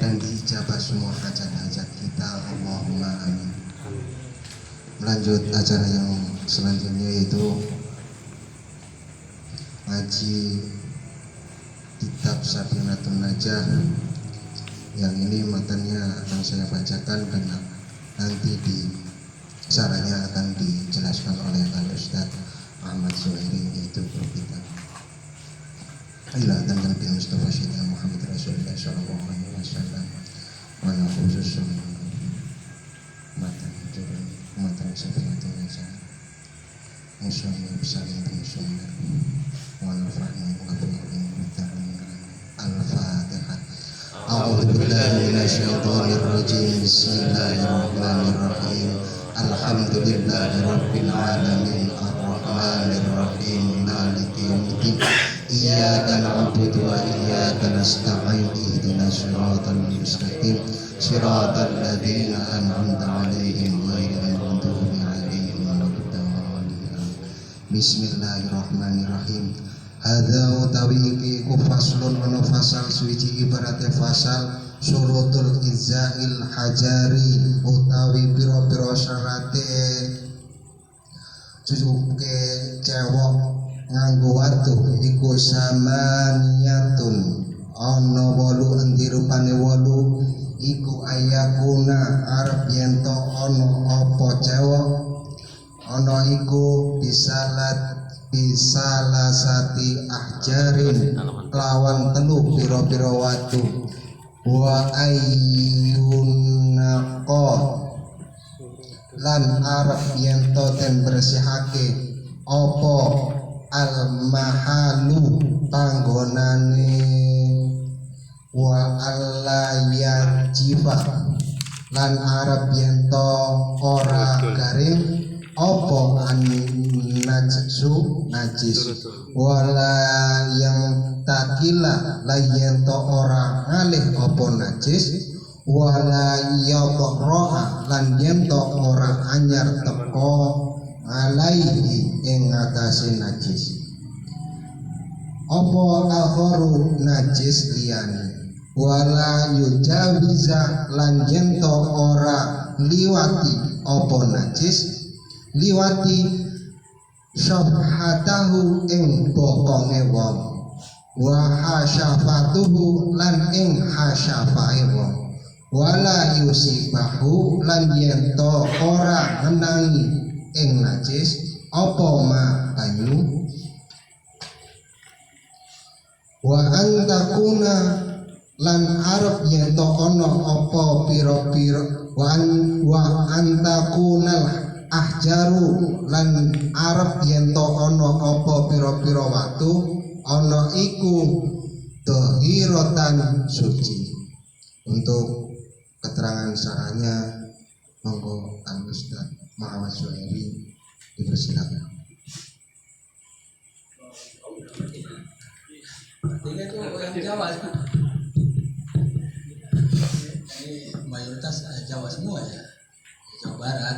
dan diijabah semua hajat-hajat kita. Allahumma amin. Melanjut acara yang selanjutnya yaitu ngaji kitab Safinatun Najah. Yang ini matanya akan saya bacakan karena nanti di caranya akan dijelaskan oleh Al-Ustaz Ahmad Zuhairi, yaitu kita ila dan Nabi Mustafa Syedina Muhammad Rasulullah sallallahu alaihi wasallam wa nafuzus matan jurun matan Safinatun Najah musyami bisalim bin sunnah wa nafa'ni wa bi'ilmi Al-Fatihah. A'udzu billahi minasyaitonir rajim. Bismillahirrahmanirrahim. Alhamdulillahi rabbil alamin arrahmanir rahim maliki yaumiddin. Iyyaka na'budu wa iyyaka nasta'in ihdinas siratal mustaqim siratal ladzina an'amta 'alaihim ghairil maghdubi 'alaihim waladdallin. Bismillahirrahmanirrahim. Hadza utawi iki ku faslun ana fasal suci ibarate fasal surutul izzail hajari utawi pira-pira syarate cucuke cewek nganggo watu iku samaniyatun ana 8 endi rupane 8 iku ayakuna arep yen to ana apa cewek ana iku bisalasati ahjarin lawan telu pira-pira watu wa ayyunaqa lan arep yen to den bersihake apa al mahalu panggonane wa allayajiba lan arep yen to ora garing apa najsu najis wala yang takila layen to ora ngalih apa najis wala yadhra lan yen to ora anyar teko alaihi ing atase najis apa akharu najis liyane wala yujawiza lan yen to ora liwati apa najis liwati syabhatahu ing bokonge wong wa hasyafatuhu lan ing hasyafae wong wala yusibahu lan yen to ora ngenangi ing najis apa ma banyu wa antakuna lan arep yen to ana apa pira-pira wa antakunal ahjaru lan arep yen to ana apa pira-pira watu ana iku dhahiratan suci. Untuk keterangan syarahnya monggo Al-Ustaz Muhammad Zuhairi dipersilakan. Ini tuh orang Jawa. Ini mayoritas Jawa semua ya. Jawa Barat.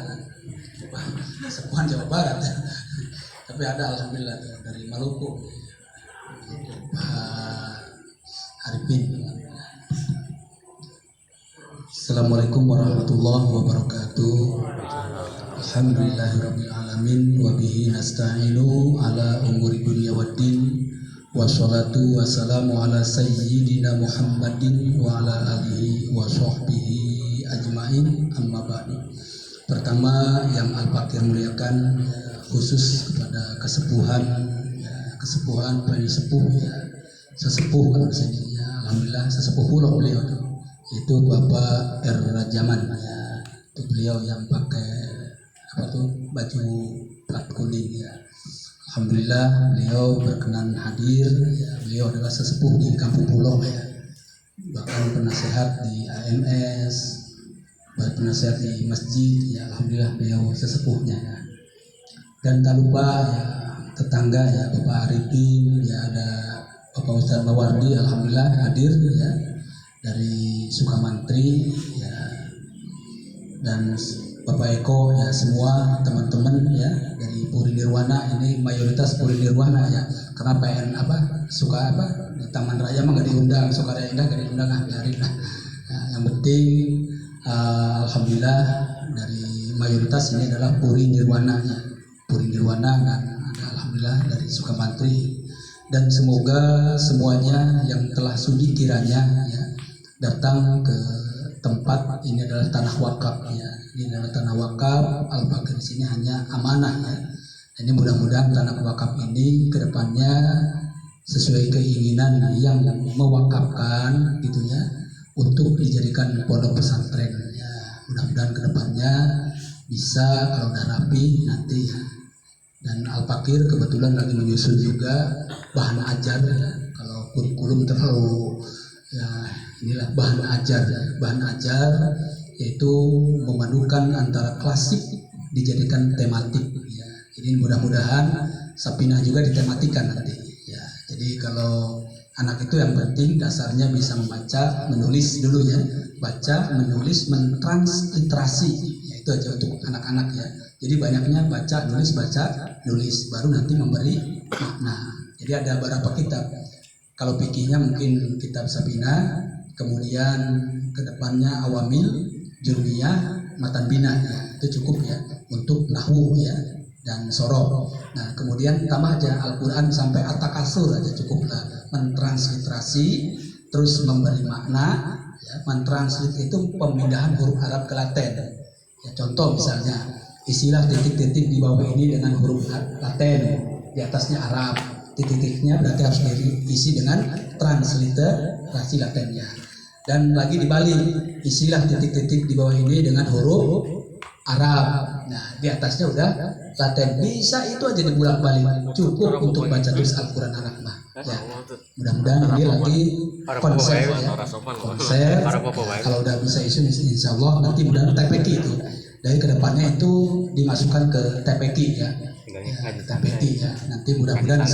Sepuan Jawa Barat ya. Tapi ada alhamdulillah dari Maluku Arifin. Assalamualaikum warahmatullahi wabarakatuh. Alhamdulillahirabbil alamin wa bihi nasta'inu ala umuri dunya waddin wassalatu wassalamu ala sayyidina Muhammadin wa ala alihi wa sahbihi ajmain amma ba'du. Pertama yang Al-Fakir muliakan khusus kepada kesepuhan sesepuh ya, sesepuh kan maksudnya alhamdulillah sesepuh pula beliau itu Bapak R. Rajaman ya, itu beliau yang pakai baju plat kuning ya. Alhamdulillah beliau berkenan hadir ya, beliau adalah sesepuh di Kampung Pulau ya, bahkan penasehat di AMS, penasehat di masjid ya, alhamdulillah beliau sesepuhnya ya. Dan tak lupa ya tetangga ya Bapak Arifin ya, ada Bapak Ustadz Bawardi alhamdulillah hadir ya dari Sukamantri ya, dan Bapak Eko ya, semua teman-teman ya dari Puri Nirwana. Ini mayoritas Puri Nirwana ya, karena PN suka di Taman Raya mah gak diundang, Sukaraya Indah gak diundang biarin lah. Ya, yang penting alhamdulillah dari mayoritas ini adalah Puri Nirwana ya. Puri Nirwana dan ada alhamdulillah dari Sukamantri, dan semoga semuanya yang telah sudi kiranya ya datang ke tempat ini adalah tanah wakaf ya. Ini adalah tanah wakaf. Al-Fakir di sini hanya amanah ya. Ini mudah-mudahan tanah wakaf ini kedepannya sesuai keinginan yang mewakafkan gitu ya, untuk dijadikan pondok pesantren ya. Mudah-mudahan kedepannya bisa kalau udah rapi nanti ya. Dan Al-Fakir kebetulan lagi menyusun juga bahan ajar ya. Kalau kurikulum terlalu ya inilah bahan ajar ya. Bahan ajar yaitu memadukan antara klasik dijadikan tematik ya. Ini mudah-mudahan Sapinah juga ditematikan nanti ya. Jadi kalau anak itu yang penting dasarnya bisa membaca, menulis dulu ya. Baca, menulis, mentransliterasi ya, itu aja untuk anak-anak ya. Jadi banyaknya baca, nulis, baru nanti memberi makna. Jadi ada beberapa kitab. Kalau fikihnya mungkin kitab Sapinah, kemudian kedepannya Awamil, Jurmiyah, Matan Bina ya. Itu cukup ya untuk nahwu ya dan sorof. Nah kemudian tambah aja Al-Quran sampai At-Takasur aja cukuplah. Mentransliterasi, terus memberi makna ya. Mentranslate itu pemindahan huruf Arab ke Latin ya. Contoh misalnya istilah titik-titik di bawah ini dengan huruf Latin, di atasnya Arab, titik-titiknya berarti harus diisi dengan transliterasi Latinnya. Dan lagi dibalik, istilah titik-titik di bawah ini dengan huruf Arab, nah di atasnya udah Latin. Bisa itu aja dibolak-balik, cukup untuk baca tulis Al-Quran anak mah ya. Mudah-mudahan ini lagi konsep ya, konsep. Kalau udah bisa isu insya Allah nanti mudah TPK itu dari kedepannya itu dimasukkan ke TPK ya, TPK ya. Nanti mudah-mudahan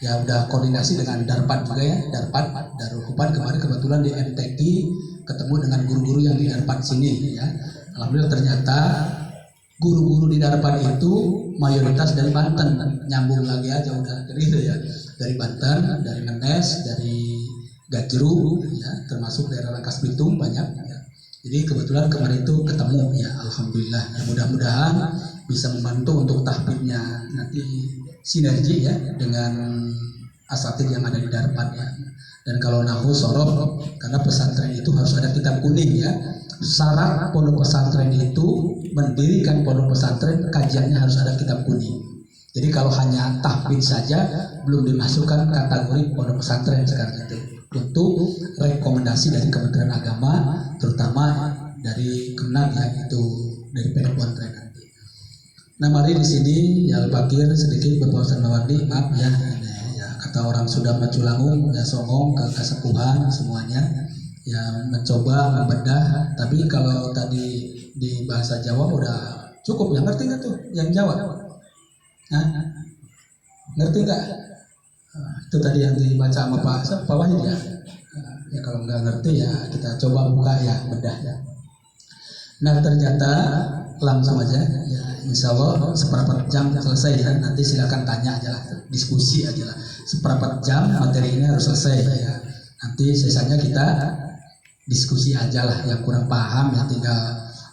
udah koordinasi dengan Darpat juga ya, Darul Hupan kemarin kebetulan di MTQ ketemu dengan guru-guru yang di Darpat sini ya. Alhamdulillah ternyata guru-guru di Darpan itu mayoritas dari Banten, nyambung lagi aja udah gitu ya, dari Banten, dari Menes, dari Gajru ya, termasuk daerah Rangkas Bitung banyak ya. Jadi kebetulan kemarin itu ketemu ya, alhamdulillah ya, mudah-mudahan bisa membantu untuk tahfidnya nanti sinergi ya dengan asatid yang ada di Darpan ya. Dan kalau nahwu sorof, karena pesantren itu harus ada kitab kuning ya. Syarat pondok pesantren itu mendirikan pondok pesantren kajiannya harus ada kitab kuning. Jadi kalau hanya tahfidz saja belum dimasukkan kategori pondok pesantren sekarang itu. Untuk rekomendasi dari Kementerian Agama, terutama dari Kemenag ya, itu dari pondok pesantren nanti. Nah mari di sini ya Al-Fakir sedikit berpawasan mawardi, maaf ya, ya kata orang sudah maculangung ya songong ke kasepuhan semuanya. Ya mencoba membedah, tapi kalau tadi di bahasa Jawa udah cukup ya, ngerti nggak tuh yang Jawa? Nah, ngerti nggak? Itu tadi yang dibaca sama Pak Wahid ya. Ya kalau nggak ngerti ya kita coba buka ya, bedah ya. Nah ternyata langsung aja ya, insya Allah seperempat jam selesai ya. Nanti silakan tanya aja lah, diskusi aja lah. Seperempat jam materi ini harus selesai ya. Nanti sisanya kita diskusi aja lah, yang kurang paham ya tinggal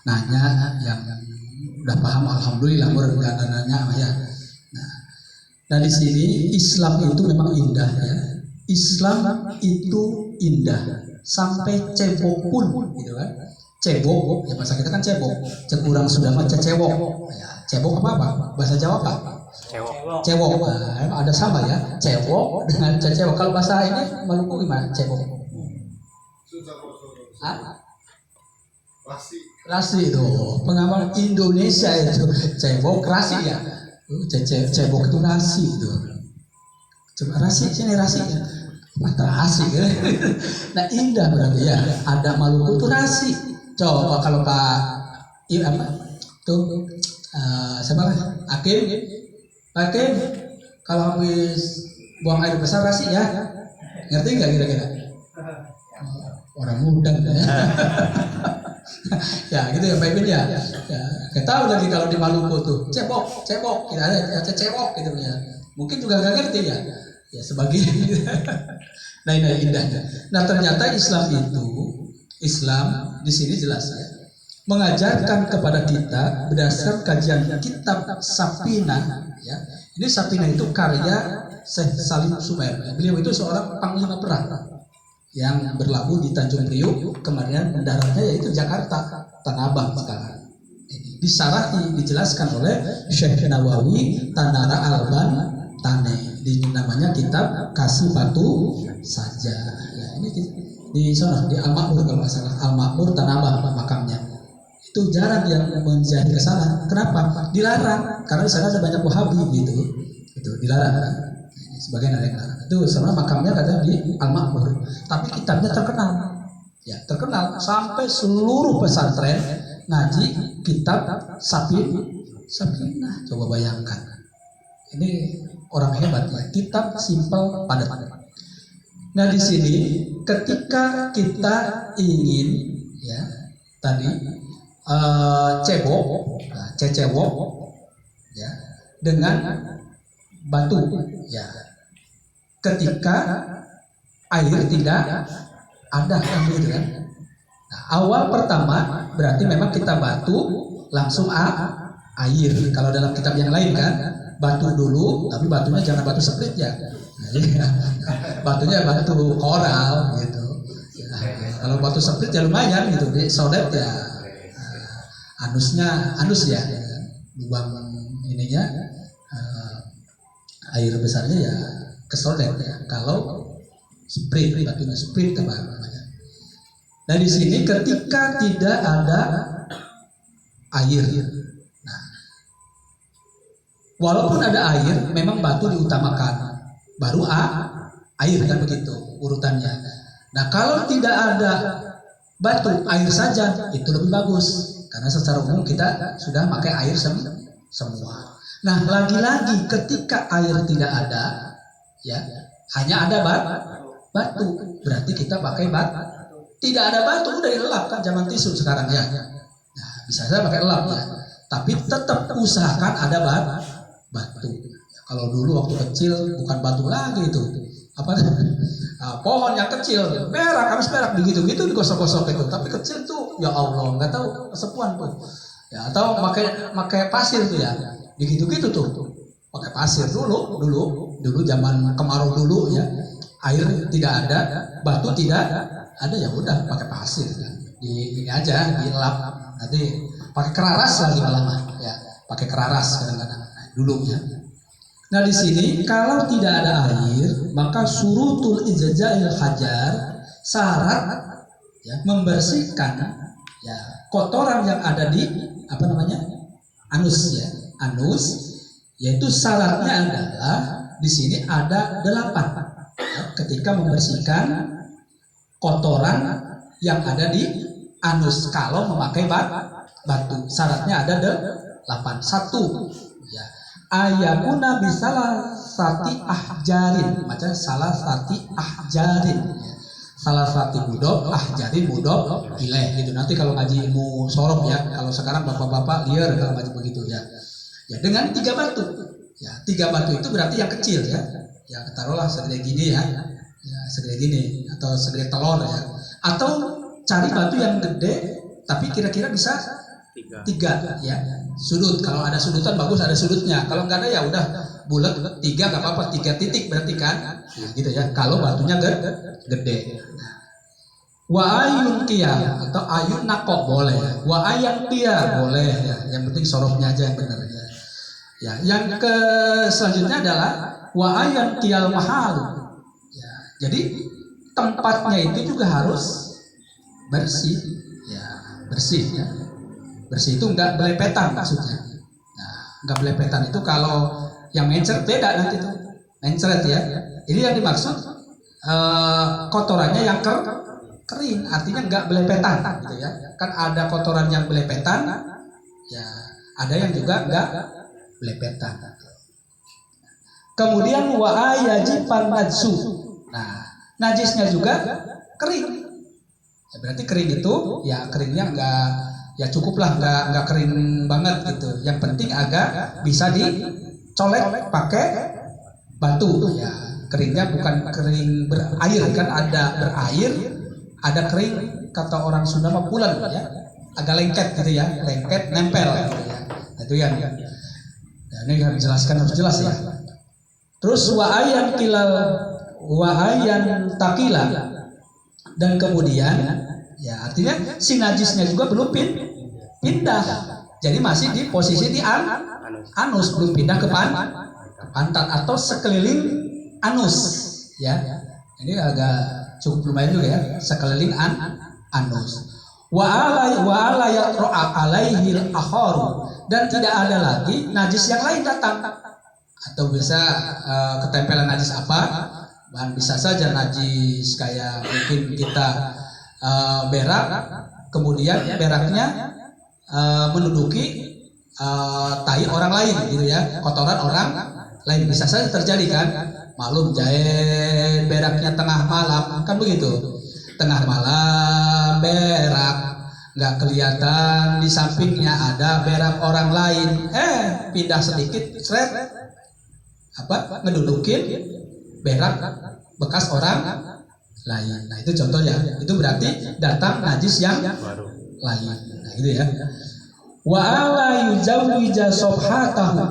nanya, yang udah paham alhamdulillah nggak ada nanya ya. Nah di sini Islam itu memang indah ya. Islam itu indah sampai cebok pun gitu kan. Cebok ya bahasa kita kan cebok. Cekurang sudah mah cecewok. Ya, cebok apa? Bahasa Jawa apa? Cewok. Nah, ada sama ya. Cewok dengan cecewok. Kalau bahasa ini Maluku gimana? Cebok. Rasi itu pengamal Indonesia itu cebok rasi ya. Cebok itu rasi itu. Coba rasi sini rasi ya. Terasi ya. Nah indah berarti ya. Ada Maluku itu rasi. Coba kalau Pak apa tuh siapa lah? Hakim kalau habis buang air besar rasi ya. Ngerti nggak kira-kira? Orang muda ya. Ya gitu ya Pak Ibin ya. Kita tahu lagi kalau di Maluku tuh cebok kita ada cebok gitu ya. Mungkin juga nggak ngerti ya. Ya sebagian. Nah ini indahnya. Nah ternyata Islam itu Islam di sini jelas ya, mengajarkan kepada kita berdasarkan kajian kitab Safinah ya. Ini Safinah itu karya Syekh Salim Sumer. Beliau itu seorang panglima perang yang berlabuh di Tanjung Priuk, kemudian mendaratnya yaitu Jakarta, Tanah Abang sekarang. Disarahi, dijelaskan oleh Syekh Nawawi Tanara Alban Tane, di namanya kitab Kasih Batu Saja. Ya, ini di sana di Al-Makmur kalau nggak salah, Al-Makmur Tanah Abang makamnya. Itu jarang yang menjadi ke sana. Kenapa? Dilarang karena di sana ada banyak Wahabi gitu. Itu dilarang. Sebagian ada yang larang. Itu sebenarnya makamnya katanya di Al-Makmur, tapi kitabnya terkenal. Ya, terkenal sampai seluruh pesantren ngaji kitab Safinah. Coba bayangkan. Ini orang hebat ya, kitab simpel padat. Nah, di sini ketika kita ingin ya tadi cecewok ya dengan batu ya, ketika air tidak ada kan gitu kan. Nah, awal pertama berarti memang kita batu langsung air. Kalau dalam kitab yang lain kan batu dulu, tapi batunya jangan batu sprit ya. Nah, batunya batu koral gitu. Nah, kalau batu sprit ya lumayan gitu, sodet ya. Anus ya, lubang ininya air besarnya ya kesodet ya. Kalau sprit, batunya sprit apa namanya. Nah, di sini ketika tidak ada air, nah, walaupun ada air, memang batu diutamakan, baru air kan begitu urutannya. Nah, kalau tidak ada batu, air saja itu lebih bagus, karena secara umum kita sudah pakai air semua. Nah, lagi-lagi ketika air tidak ada, ya hanya ada batu, berarti kita pakai batu. Tidak ada batu udah dilelap kan, zaman tisu sekarang ya. Nah, bisa saja pakai lap ya, tapi tetap usahakan ada batu. Ya, kalau dulu waktu kecil bukan batu lagi itu, apa? Pohon yang kecil, merah, kamis merah, begitu-gitu digosok-gosok itu. Tapi kecil tuh, ya Allah, nggak tahu kesepuan tuh. Ya, atau pakai pasir tuh ya, begitu-gitu tuh. Pakai pasir dulu zaman kemarau dulu ya, air tidak ada, batu tidak ada, ya udah pakai pasir kan. Ini aja dilap, nanti pakai keraras lagi malah ya, pakai keraras kadang-kadang dulu ya. Nah, di sini kalau tidak ada air, maka surutul ijzail hajar, syarat ya membersihkan ya kotoran yang ada di apa namanya? Anus ya. Anus, yaitu syaratnya adalah di sini ada 8 ya, ketika membersihkan kotoran yang ada di anus kalau memakai batu. Syaratnya ada 8. 1 ya, ayakuna bisalah sati ahjarin, macam salah sati ahjarin ya. Salah satu mudhof ahjarin mudhof ilaih gitu. Nanti kalau ngaji ilmu sorof ya, kalau sekarang bapak-bapak liar kalau ngaji begitu ya. Ya, dengan 3 batu. Ya, 3 batu itu berarti yang kecil ya. Ya, taruhlah segede gini ya. Ya, segede gini atau segede telur ya. Atau cari batu yang gede tapi kira-kira bisa 3 ya. Sudut, kalau ada sudutan bagus, ada sudutnya. Kalau nggak ada ya udah bulat 3 nggak apa-apa, 3 titik berarti kan. Nah, gitu ya. Kalau batunya gede. Wa ayun qiyam atau ayun nakok boleh. Wa ayan qiyam boleh ya. Yang penting sorofnya aja yang benar ya. Ya, yang ke selanjutnya adalah wa ayan qiyal mahal. Ya, jadi tempatnya itu juga harus bersih ya, bersih ya. Bersih itu enggak belepetan maksudnya. Nah, enggak belepetan itu kalau yang mencret beda nanti tuh. Mencret ya. Ini yang dimaksud kotorannya yang kering, artinya enggak belepetan gitu ya. Kan ada kotoran yang belepetan, ya ada yang juga enggak belepetan. Kemudian wa yajiban najsu. Nah, najisnya juga kering. Ya, berarti kering itu ya keringnya enggak ya cukuplah enggak kering banget gitu. Yang penting agak bisa dicolek pakai batu ya. Keringnya bukan kering berair kan, ada berair, ada kering kata orang Sunda mah bulan ya, agak lengket gitu ya, lengket nempel gitu ya. Itu yang ini harus jelaskan, harus jelas ya. Terus wa ayan takila, dan kemudian ya artinya si najisnya juga belum pindah, jadi masih di posisi di anus, belum pindah ke pantat atau sekeliling anus ya. Ini agak cukup lumayan juga ya, sekeliling anus. Wa ala alaihi al-akhar, dan tidak ada lagi najis yang lain datang, atau bisa ketempelan najis apa? Bisa saja najis kayak mungkin kita berak, kemudian beraknya menduduki tai orang lain gitu ya, kotoran orang lain, bisa saja terjadi kan. Maklum jahe beraknya tengah malam kan begitu, tengah malam berak, nggak kelihatan di sampingnya ada berak orang lain, pindah sedikit seret ngedudukin berak bekas orang lain. Nah itu contohnya, itu berarti datang najis yang lain. Nah gitu ya. Wa ala yuzawwija sobhatahu,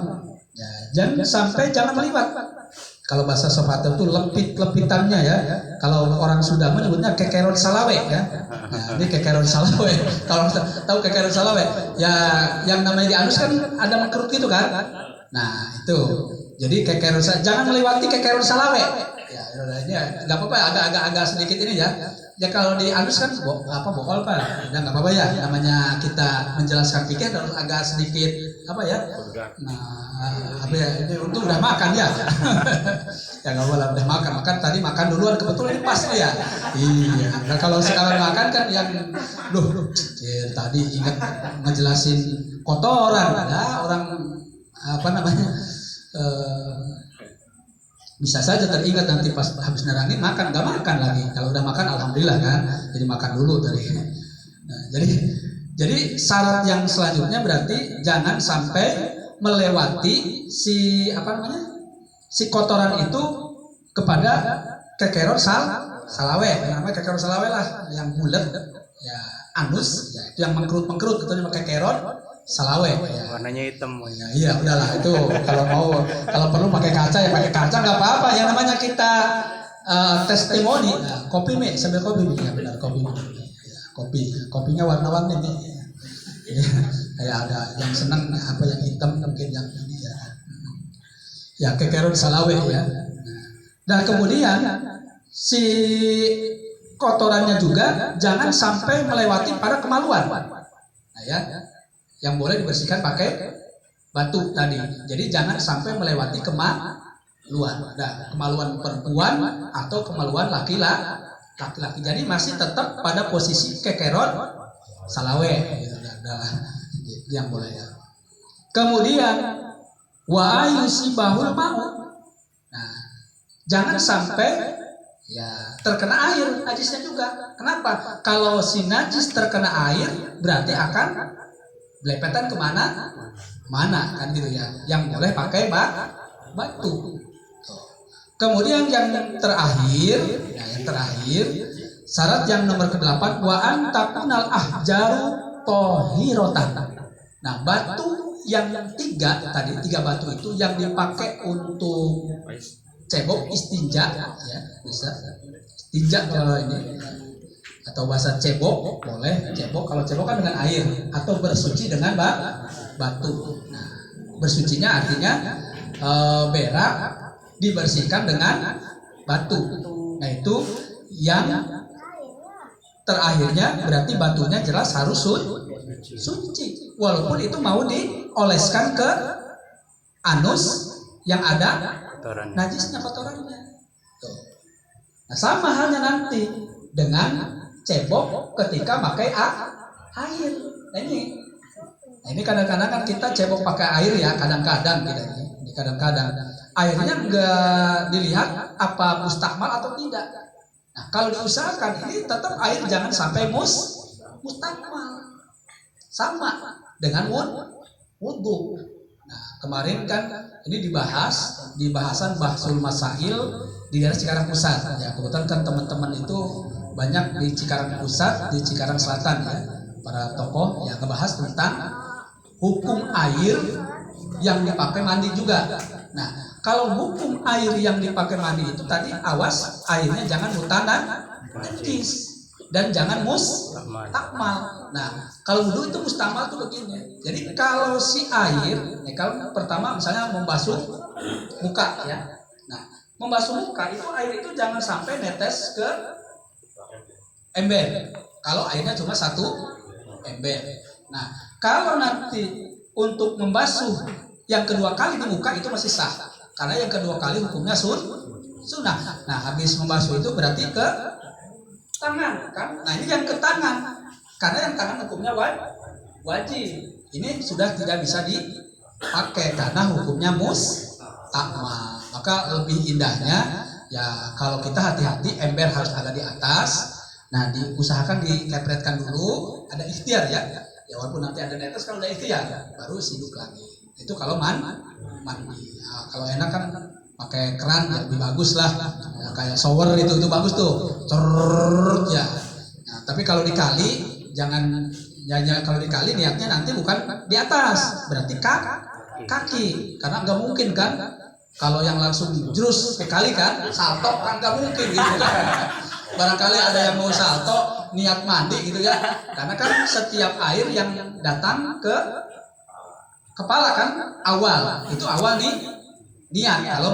ya, jangan melibat. Kalau bahasa sobhatahu itu lepitannya ya. Kalau orang Sunda menyebutnya kekeron salawe ya. Nah, ini kekeron salawe. Kalau tahu kekeron salawe, ya yang namanya di anus kan ada mengkerut gitu kan. Nah itu, jadi kekeron, jangan melewati kekeron salawe. Ya, ini nggak apa-apa, agak sedikit ini ya. Ya kalau di anus kan bokol pak, ya nggak apa-apa ya. Namanya kita menjelaskan pikir harus agak sedikit apa ya. Nah, apa ya, ini untuk udah makan ya. Ya nggak boleh udah makan tadi makan duluan, kebetulan ini pas ya. Iya. Nah kalau sekarang makan kan yang tadi ingat ngejelasin kotoran ya, orang apa namanya bisa saja teringat nanti pas habis nerangin makan, nggak makan lagi. Kalau udah makan alhamdulillah kan, jadi makan dulu tadi. Nah, jadi syarat yang selanjutnya berarti jangan sampai melewati si kotoran itu kepada kekeron salawe. Namanya kekeron salawe lah, yang bulat ya, anus ya, itu yang mengkerut itu namanya kekeron salawe ya. Warnanya hitam. Ya, iya udahlah itu kalau perlu pakai kaca ya pakai kaca, nggak apa-apa. Yang namanya kita testimoni. Nah, kopi sambil kopi ya, benar kopi. Ya, kopinya warna-warni nih. Ya, kayak ada yang senang apa yang hitam mungkin yang ini ya. Ya kekeron salawe ya. Dan kemudian si kotorannya juga jangan sampai melewati pada kemaluan. Nah ya. Yang boleh dibersihkan pakai batu tadi. Jadi jangan sampai melewati kemaluan. Nah, kemaluan perempuan atau kemaluan laki-laki. Jadi masih tetap pada posisi kekeron salawe. Gitu. Yang boleh ya. Kemudian wa yusibahul ma'u. Nah, jangan sampai ya terkena air najisnya juga. Kenapa? Kalau si najis terkena air berarti akan belepetan kemana kan gitu ya. Yang boleh pakai batu. Kemudian yang terakhir syarat yang nomor ke-8 wa antakunal ahjaru tohirotan. Nah batu yang 3 tadi, 3 batu itu yang dipakai untuk cebok istinja ya, bisa istinja kalau ini, atau bahasa cebok boleh. Cebok kalau cebok kan dengan air, atau bersuci dengan batu. Nah, bersucinya artinya berak dibersihkan dengan batu. Nah itu yang terakhirnya berarti batunya jelas harus suci, walaupun itu mau dioleskan ke anus yang ada najisnya, kotorannya. Tuh. Nah sama halnya nanti dengan cebok ketika pakai air. Nah ini kadang-kadang kan kita cebok pakai air ya, kadang-kadang kita ini kadang-kadang airnya enggak dilihat apa mustakmal atau tidak. Nah kalau diusahakan ini tetap air jangan sampai mustakmal, sama dengan wudhu. Nah kemarin kan ini dibahas di bahasan Bahsul Masail di daerah Cikarang Pusat ya. Kebetulan kan teman-teman itu banyak di Cikarang Pusat, di Cikarang Selatan ya, para tokoh yang ngebahas tentang hukum air yang dipakai mandi juga. Nah, kalau hukum air yang dipakai mandi itu tadi awas airnya jangan mutanan najis dan jangan mustakmal. Nah, kalau wudhu itu mustakmal tuh begini. Jadi kalau si air, kalau pertama misalnya membasuh muka ya. Nah, membasuh muka itu air itu jangan sampai netes ke ember. Kalau airnya cuma 1 ember. Nah, kalau nanti untuk membasuh yang kedua kali di muka itu masih sah. Karena yang kedua kali hukumnya sunnah. Nah, habis membasuh itu berarti ke tangan kan? Nah, ini yang ke tangan. Karena yang tangan hukumnya wajib. Ini sudah tidak bisa dipakai karena hukumnya mustakmal. Maka lebih indahnya ya kalau kita hati-hati ember harus ada di atas. Nah, diusahakan dikepretkan dulu, ada ikhtiar ya. Ya walaupun nanti ada netes, kalau udah ikhtiar baru siduk lagi. Itu kalau mandi. Nah, kalau enak kan pakai keran ya lebih bagus lah. Ya, kayak shower itu bagus tuh. Cerrrr ya. Nah, tapi kalau dikali jangan kalau dikali niatnya nanti bukan di atas, berarti kaki. Karena nggak mungkin kan kalau yang langsung jurus ke kali kan, salto kan nggak mungkin gitu kan. Barangkali ada yang mau salto niat mandi gitu ya. Karena kan setiap air yang datang ke kepala kan awal. Itu awal nih niat kalau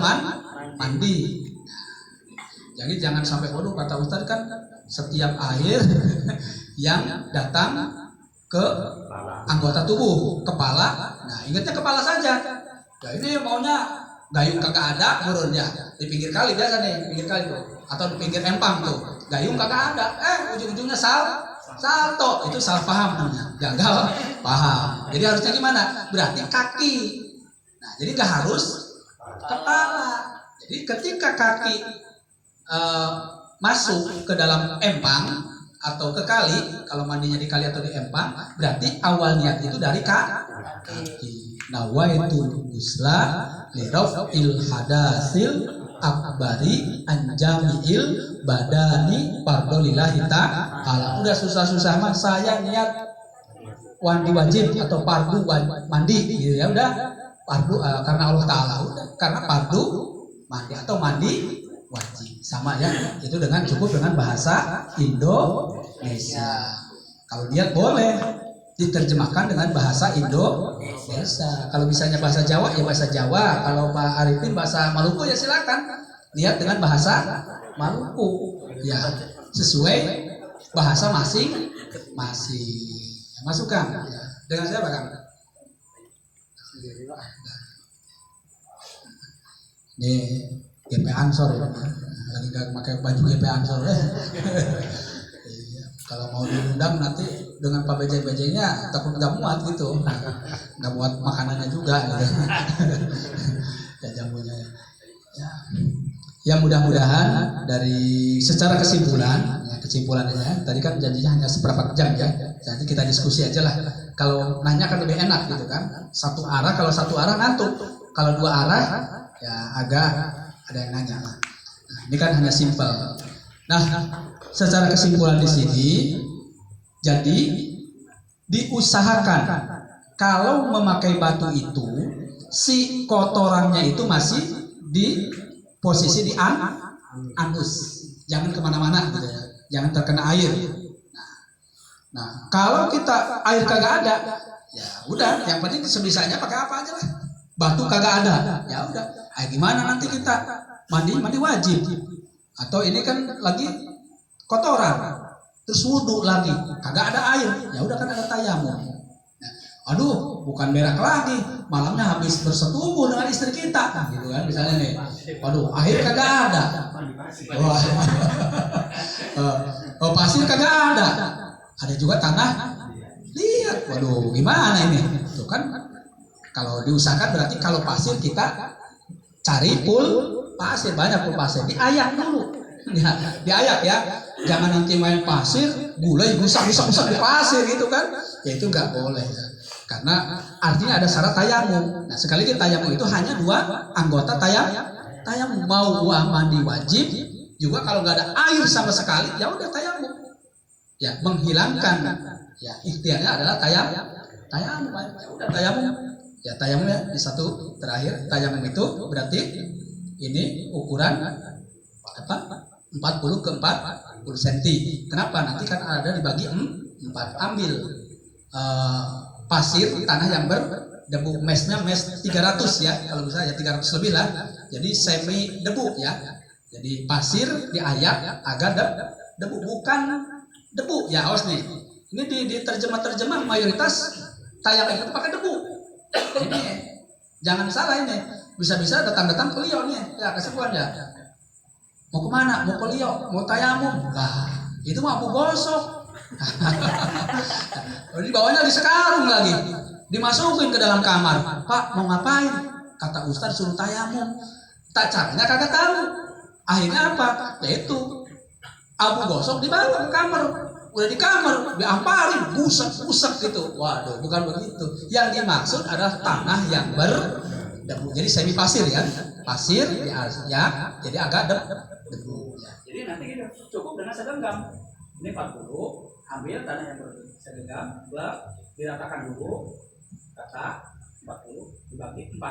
mandi. Jadi jangan sampai bodoh kata Ustaz kan setiap air yang datang ke anggota tubuh, kepala. Nah, ingatnya kepala saja. Nah, ini maunya gayung kagak ada murunnya di pinggir kali biasa nih, pinggir kali tuh atau di pinggir empang tuh. Gayung kagak ada. Ujung-ujungnya salto. Itu salah paham namanya. Gagal paham. Jadi harusnya gimana? Berarti kaki. Nah, jadi nggak harus kepala. Jadi ketika kaki masuk ke dalam empang atau ke kali, kalau mandinya di kali atau di empang, berarti awal niat itu dari kaki. Nawaitu gusla lirafil hadasil akbari anjamiil badani fardolillahi ta'ala. Udah susah-susah mah saya niat mandi wajib atau fardu mandi gitu ya, udah fardu karena Allah Ta'ala, udah karena fardu mandi atau mandi wajib sama ya, itu dengan cukup dengan bahasa Indonesia. Kalau niat boleh diterjemahkan dengan bahasa Indonesia. Kalau misalnya bahasa Jawa ya bahasa Jawa. Kalau Pak Arifin bahasa Maluku ya silakan niat dengan bahasa Maluku. Ya sesuai bahasa masing-masing. Masukkan ya. Dengan siapa kan? Ini GP Ansor ya. Lagi gak pakai baju GP Ansor ya. Kalau mau diundang nanti dengan Pak BJ-BJ-nya takut nggak muat gitu, nggak muat makanannya juga gitu. Ya jamunya ya. Ya mudah-mudahan dari secara kesimpulannya tadi kan janjinya hanya seperempat jam ya, jadi kita diskusi aja lah. Kalau nanya kan lebih enak gitu kan, satu arah, kalau satu arah ngantuk, kalau dua arah ya agak ada yang nanya lah. Nah, ini kan hanya simpel. Nah, secara kesimpulan di sini, jadi diusahakan kalau memakai batu itu si kotorannya itu masih di posisi di anus, jangan kemana-mana gitu ya, jangan terkena air. Nah, kalau kita air kagak ada, ya udah, yang penting sebisanya pakai apa aja lah. Batu kagak ada, ya udah. Gimana nanti kita mandi wajib? Atau ini kan lagi kotoran, terus wudhu lagi, kagak ada air, ya udah kan ada tayamum. Nah, aduh, bukan berak lagi, malamnya habis bersetubuh dengan istri kita, gitu kan misalnya nih. Waduh, air kagak ada. Pasir kagak ada. Ada juga tanah liat. Waduh, gimana ini? Tuh kan, kalau diusahakan berarti kalau pasir kita cari pul pasir, banyak pul pasir, diayak dulu. Ya, diayak ya. Jangan nanti main pasir, gulai gusak di pasir gitu kan. Ya itu nggak boleh ya. Karena artinya ada syarat tayamum. Nah, sekali lagi tayamum itu hanya dua anggota tayamum, mau mandi wajib Juga kalau nggak ada air sama sekali, ya udah tayamum. Ya, menghilangkan. Ya, ikhtiarnya adalah tayamum. Ya udah tayamum. Ya, tayamum ya di satu terakhir. Tayamum itu berarti ini ukuran apa? 40 ke 40 cm. Kenapa? Nanti kan ada dibagi 4. Ambil pasir tanah yang berdebu, mesnya mes 300 ya, kalau bisa ya 300 lebih lah. Jadi semi debu ya. Jadi pasir diayak agar debu, bukan debu ya, awas nih. Ini di terjemah mayoritas tayamum itu pakai debu. Ini jangan salah ini. Bisa-bisa datang beliau nih. Ya kesepuan ya. Mau kemana? Mau beliau, mau tayamum. Nah, itu mah aku gosok. Dibawanya di sekarung lagi. Dimasukin ke dalam kamar. Pak, mau ngapain? Kata Ustaz suruh tayamum. Tak caranya kagak tahu. Akhirnya apa? Yaitu abu gosok dibawa ke kamar. Udah di kamar, diamparin, busak gitu. Waduh, bukan begitu. Yang dimaksud adalah tanah yang berdebu. Jadi semi pasir ya. Pasir ya, jadi agak debu. Ya. Jadi nanti kita cukup dengan segenggam. Ini 40, ambil tanah yang bersegenggam, diratakan dulu. Kata 40 dibagi 4.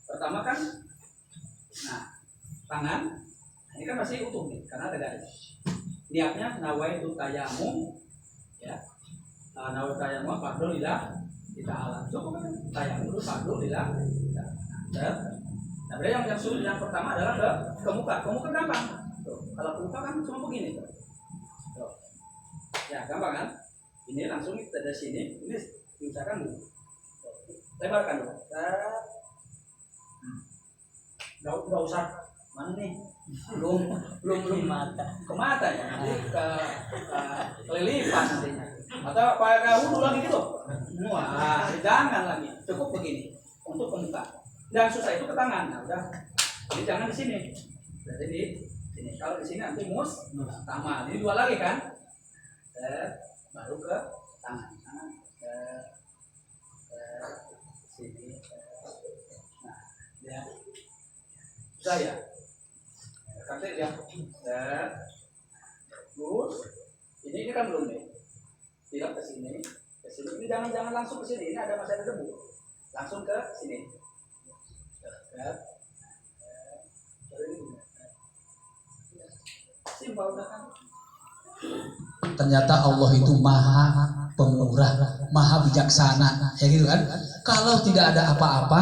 Pertama kan, nah tangan, ini kan masih utuh nih, karena ada garis. Niatnya nawaitu tayamum, ya, nawaitu tayamum fardhu lillah ta'ala. Cukup kan tayamum dulu fardhu lillah. Nah, berarti yang pertama adalah ke muka. Ke muka gampang. Tuh, kalau ke muka kan cuma begini. Tuh. Ya, gampang kan? Ini langsung dari sini, ini diusahakan dulu. Lebarkan dulu. Nggak usah mana nih? Belum mata. Ke mata ya. Nanti ke kelilipan nantinya. Atau pakai wudhu lagi gitu. Wah, jangan lagi. Cukup begini untuk ke muka. Dan susah itu ke tangan. Nah, udah. Jadi jangan di sini. Berarti di sini. Kalau di sini nanti taman. Ini 2 lagi kan? Baru ke tangan. Sini. Nah, ya. Susah ya. Nanti ya. Terus ini kan belum nih. Tidak ke sini. Ke sini. Ini jangan langsung ke sini. Ini masih ada debu. Langsung ke sini. Simpel kan? Ternyata Allah itu maha pemurah, maha bijaksana, ya gitu kan? Kalau tidak ada apa-apa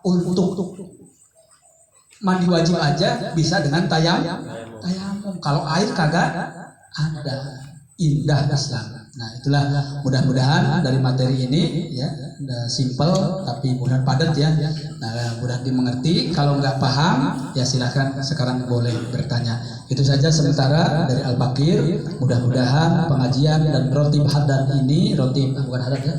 untuk mandi wajib aja bisa dengan tayamum. Kalau air kagak ada, indah Islam. Nah, itulah mudah-mudahan dari materi ini ya simple tapi mudah padat ya. Nah, mudah dimengerti. Kalau nggak paham ya silakan sekarang boleh bertanya. Itu saja sementara dari Al-Bakir. Mudah-mudahan pengajian dan rotib hadat ini bukan hadat ya.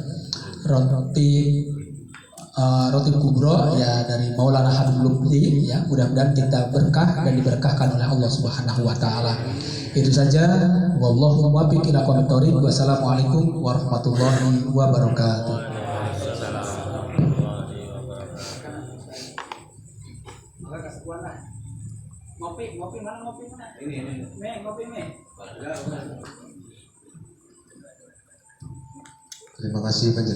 Rotib kubro ya dari Maulana Habib Lutfi ya. Mudah-mudahan kita berkah dan diberkahkan oleh Allah Subhanahu wa taala. Itu saja. Wallahu muwaffiq ila aqwamit thoriq. Wassalamualaikum warahmatullahi wabarakatuh. Ngopi mana? Ini. Ngopi. Terima kasih penjelasan.